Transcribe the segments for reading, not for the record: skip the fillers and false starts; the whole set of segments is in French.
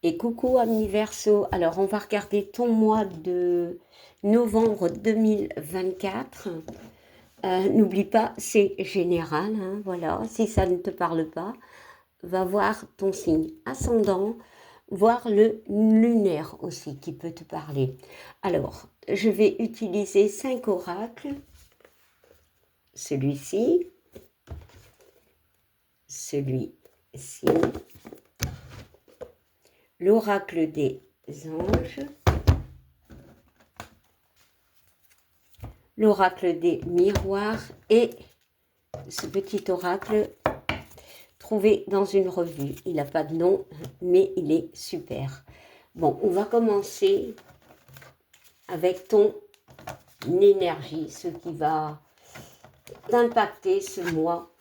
Et coucou amis Verseau, alors on va regarder ton mois de novembre 2024. N'oublie pas, c'est général, hein, voilà, si ça ne te parle pas, va voir ton signe ascendant, voir le lunaire aussi qui peut te parler. Alors, je vais utiliser 5 oracles, celui-ci, celui-ci, l'oracle des anges, l'oracle des miroirs et ce petit oracle trouvé dans une revue. Il n'a pas de nom, mais il est super. Bon, on va commencer avec ton énergie, ce qui va t'impacter ce mois,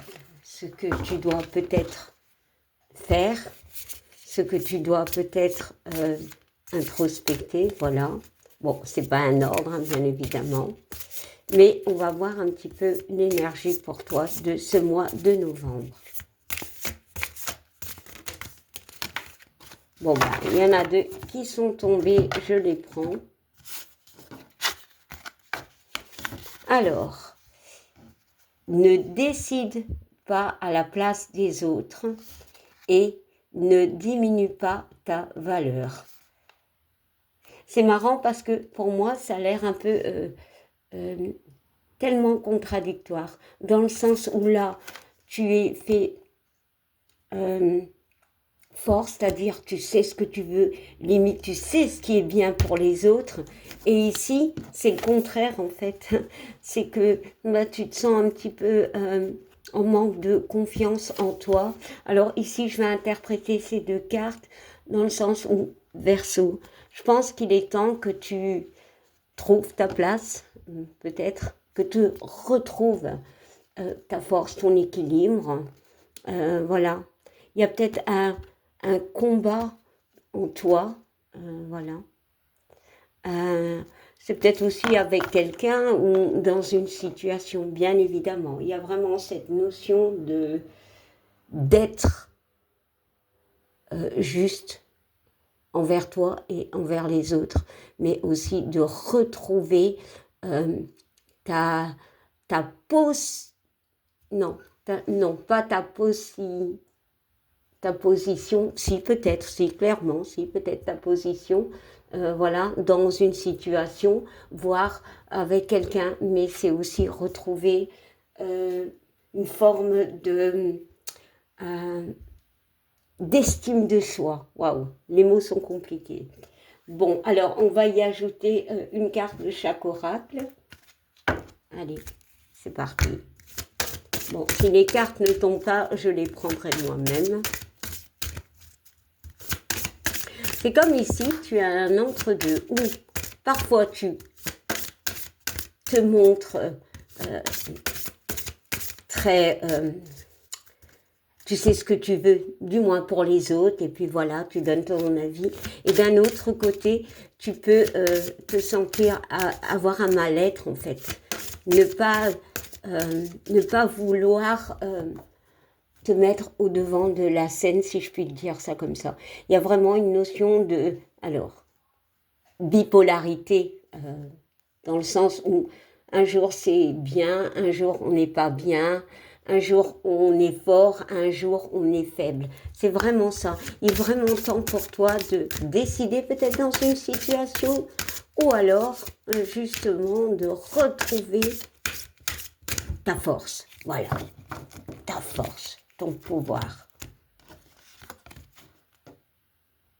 ce que tu dois peut-être faire, ce que tu dois peut-être introspecter, voilà. Bon, c'est pas un ordre, hein, bien évidemment. Mais on va voir un petit peu l'énergie pour toi de ce mois de novembre. Bon, bah, il y en a 2 qui sont tombés, je les prends. Alors, ne décide pas à la place des autres et ne diminue pas ta valeur. C'est marrant parce que pour moi, ça a l'air un peu tellement contradictoire, dans le sens où là, tu es fait fort, c'est-à-dire tu sais ce que tu veux, limite tu sais ce qui est bien pour les autres, et ici, c'est le contraire en fait, c'est que bah, tu te sens un petit peu en manque de confiance en toi. Alors ici, je vais interpréter ces 2 cartes dans le sens où, Verseau, je pense qu'il est temps que tu trouves ta place, peut-être, que tu retrouves ta force, ton équilibre. Voilà. Il y a peut-être un combat en toi. Voilà. C'est peut-être aussi avec quelqu'un ou dans une situation, bien évidemment. Il y a vraiment cette notion d'être juste envers toi et envers les autres, mais aussi de retrouver ta position, si peut-être, si clairement, si peut-être ta position, voilà, dans une situation, voire avec quelqu'un, mais c'est aussi retrouver une forme d'estime de soi. Waouh, les mots sont compliqués. Bon, alors on va y ajouter une carte de chaque oracle. Allez, c'est parti. Bon, si les cartes ne tombent pas, je les prendrai moi-même. C'est comme ici, tu as un entre-deux où parfois tu te montres très... tu sais ce que tu veux, du moins pour les autres, et puis voilà, tu donnes ton avis. Et d'un autre côté, tu peux te sentir avoir un mal-être en fait. Ne pas vouloir te mettre au devant de la scène, si je puis dire ça comme ça. Il y a vraiment une notion de, alors, bipolarité, dans le sens où un jour c'est bien, un jour on n'est pas bien, un jour on est fort, un jour on est faible. C'est vraiment ça. Il est vraiment temps pour toi de décider peut-être dans une situation ou alors justement de retrouver ta force. Voilà, ta force, ton pouvoir.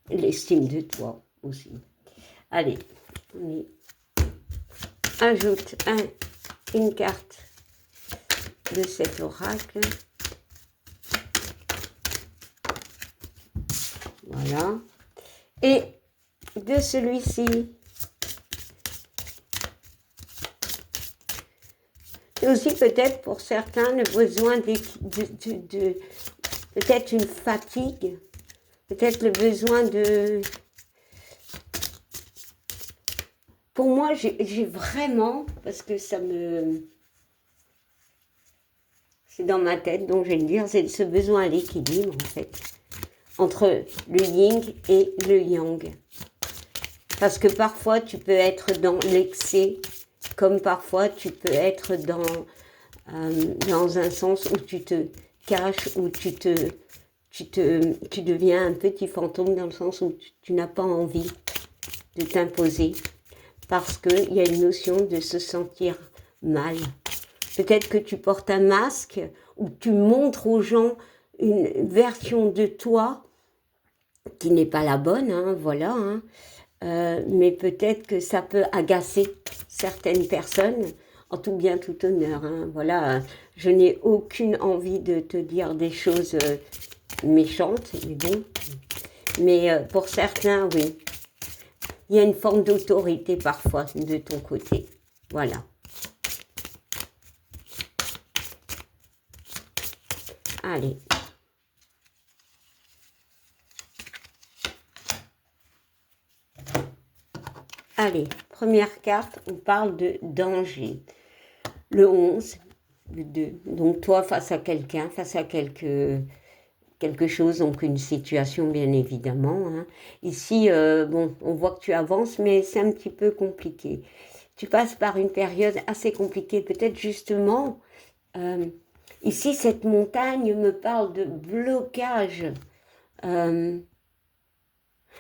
L'estime de toi aussi. Allez, on ajoute une carte de cet oracle. Voilà. Et de celui-ci, c'est aussi peut-être pour certains le besoin de peut-être une fatigue, peut-être le besoin de... Pour moi, j'ai vraiment, parce que ça me... C'est dans ma tête, donc je vais le dire, c'est ce besoin à l'équilibre, en fait. entre le yin et le yang. Parce que parfois, tu peux être dans l'excès, comme parfois, tu peux être dans un sens où tu te caches, où tu deviens un petit fantôme dans le sens où tu n'as pas envie de t'imposer. Parce qu'il y a une notion de se sentir mal. Peut-être que tu portes un masque ou tu montres aux gens une version de toi qui n'est pas la bonne, hein, voilà. Hein. Mais peut-être que ça peut agacer certaines personnes, en tout bien, tout honneur. Hein, voilà, je n'ai aucune envie de te dire des choses méchantes, mais bon. Mais pour certains, oui. Il y a une forme d'autorité parfois de ton côté. Voilà. Allez. Allez, première carte, on parle de danger. Le 11, le 2. Donc toi face à quelqu'un, face à quelque chose, donc une situation bien évidemment. Hein. Ici, bon, on voit que tu avances, mais c'est un petit peu compliqué. Tu passes par une période assez compliquée, peut-être justement. Ici, cette montagne me parle de blocage.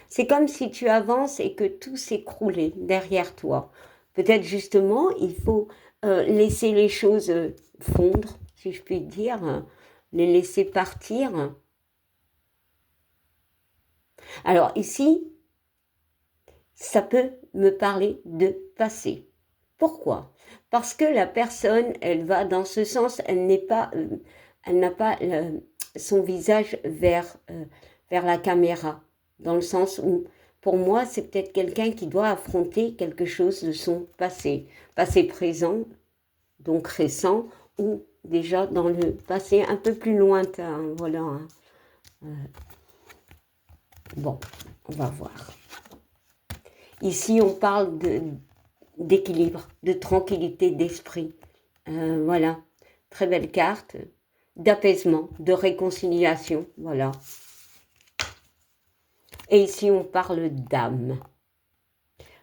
C'est comme si tu avances et que tout s'écroulait derrière toi. Peut-être justement, il faut laisser les choses fondre, si je puis dire, les laisser partir. Alors ici, ça peut me parler de passé. Pourquoi? Parce que la personne, elle va dans ce sens, elle n'a pas son visage vers la caméra. Dans le sens où, pour moi, c'est peut-être quelqu'un qui doit affronter quelque chose de son passé. Passé présent, donc récent, ou déjà dans le passé un peu plus lointain. Voilà. Hein. Bon, on va voir. Ici, on parle d'équilibre, de tranquillité d'esprit. Voilà, très belle carte, d'apaisement, de réconciliation, voilà. Et ici, on parle d'âme.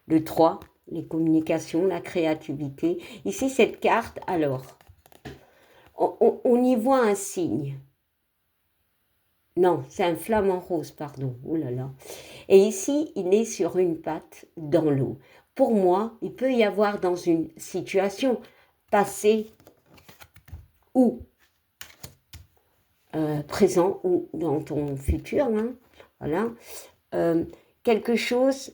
Le 3, les communications, la créativité. Ici, cette carte, alors, on y voit un signe. Non, c'est un flamant rose, pardon. Oh là là. Et ici, il est sur une patte dans l'eau. Pour moi, il peut y avoir dans une situation passée ou présent ou dans ton futur, hein, voilà, quelque chose,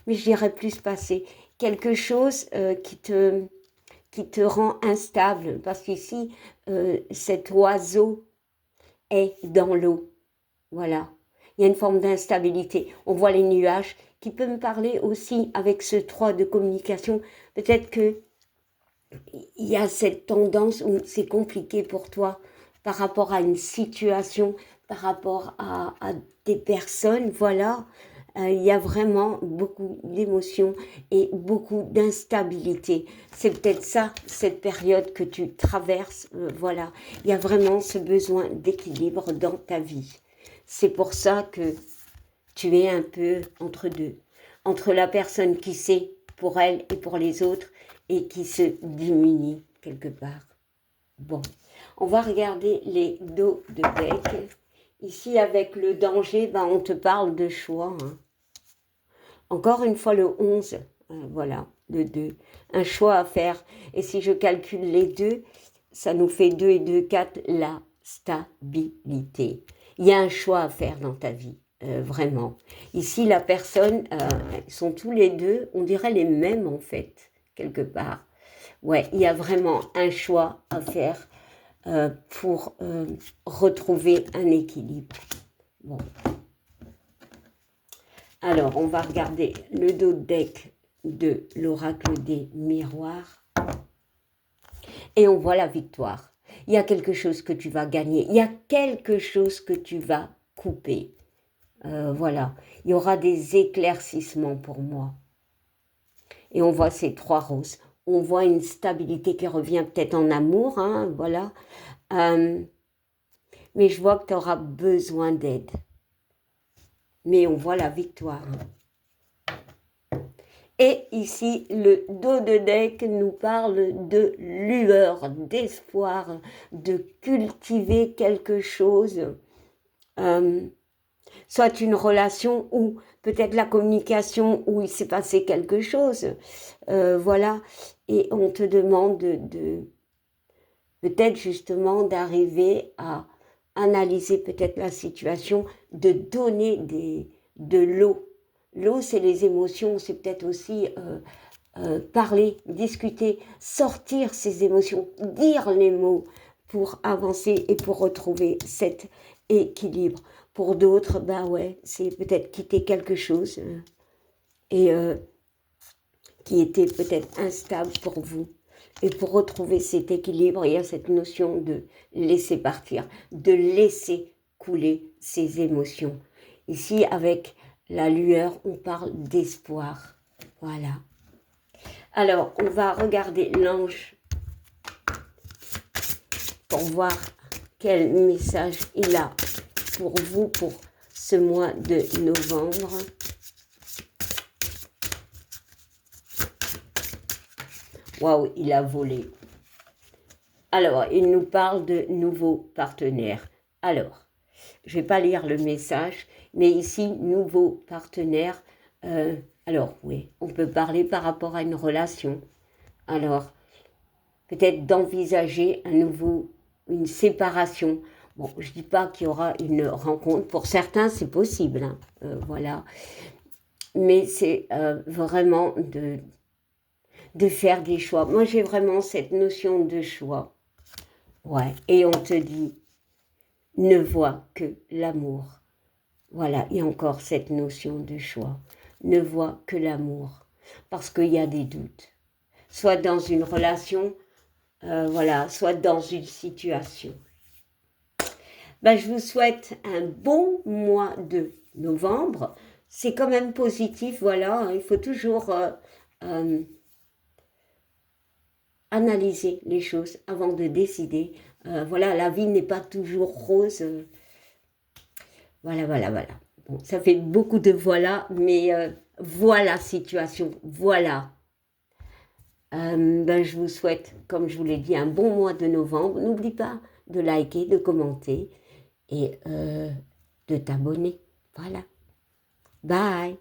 mais je dirais plus passé, quelque chose qui te rend instable, parce qu'ici, cet oiseau est dans l'eau, voilà. Il y a une forme d'instabilité. On voit les nuages qui peut me parler aussi avec ce 3 de communication. Peut-être que il y a cette tendance où c'est compliqué pour toi par rapport à une situation, par rapport à des personnes, voilà. Il y a vraiment beaucoup d'émotions et beaucoup d'instabilité. C'est peut-être ça, cette période que tu traverses, voilà. Il y a vraiment ce besoin d'équilibre dans ta vie. C'est pour ça que tu es un peu entre deux. Entre la personne qui sait pour elle et pour les autres et qui se diminue quelque part. Bon, on va regarder les dos de deck. Ici, avec le danger, ben, on te parle de choix. Hein. Encore une fois, le 11, voilà, le 2. Un choix à faire. Et si je calcule les deux, ça nous fait 2 et 2, 4, la stabilité. Il y a un choix à faire dans ta vie, vraiment. Ici, la personne, ils sont tous les deux, on dirait les mêmes en fait, quelque part. Ouais, il y a vraiment un choix à faire pour retrouver un équilibre. Bon. Alors, on va regarder le dos de deck de l'oracle des miroirs. Et on voit la victoire. Il y a quelque chose que tu vas gagner. Il y a quelque chose que tu vas couper. Voilà. Il y aura des éclaircissements pour moi. Et on voit ces 3 roses. On voit une stabilité qui revient peut-être en amour. Hein, voilà. Mais je vois que tu auras besoin d'aide. mais on voit la victoire. Et ici, le dos de deck nous parle de lueur, d'espoir, de cultiver quelque chose, soit une relation ou peut-être la communication où il s'est passé quelque chose, voilà, et on te demande peut-être justement d'arriver à analyser peut-être la situation, de donner de l'eau. L'eau, c'est les émotions, c'est peut-être aussi parler, discuter, sortir ses émotions, dire les mots pour avancer et pour retrouver cet équilibre. Pour d'autres, ben ouais, c'est peut-être quitter quelque chose et qui était peut-être instable pour vous. Et pour retrouver cet équilibre, il y a cette notion de laisser partir, de laisser couler ses émotions. Ici, avec la lueur, on parle d'espoir. Voilà. Alors, on va regarder l'ange pour voir quel message il a pour vous pour ce mois de novembre. Waouh, il a volé. Alors, il nous parle de nouveaux partenaires. Alors, je ne vais pas lire le message, mais ici, nouveaux partenaires. Alors, oui, on peut parler par rapport à une relation. Alors, peut-être d'envisager une séparation. Bon, je ne dis pas qu'il y aura une rencontre. Pour certains, c'est possible. Hein, voilà. Mais c'est vraiment de faire des choix. Moi, j'ai vraiment cette notion de choix. Ouais. Et on te dit, ne vois que l'amour. Voilà, il y a encore cette notion de choix. Ne vois que l'amour. Parce qu'il y a des doutes. Soit dans une relation, voilà, soit dans une situation. Ben, je vous souhaite un bon mois de novembre. C'est quand même positif, voilà. Il faut toujours analyser les choses avant de décider. Voilà, la vie n'est pas toujours rose. Voilà. Bon, ça fait beaucoup de voilà, mais voilà situation, voilà. Ben, je vous souhaite, comme je vous l'ai dit, un bon mois de novembre. N'oublie pas de liker, de commenter et de t'abonner. Voilà. Bye.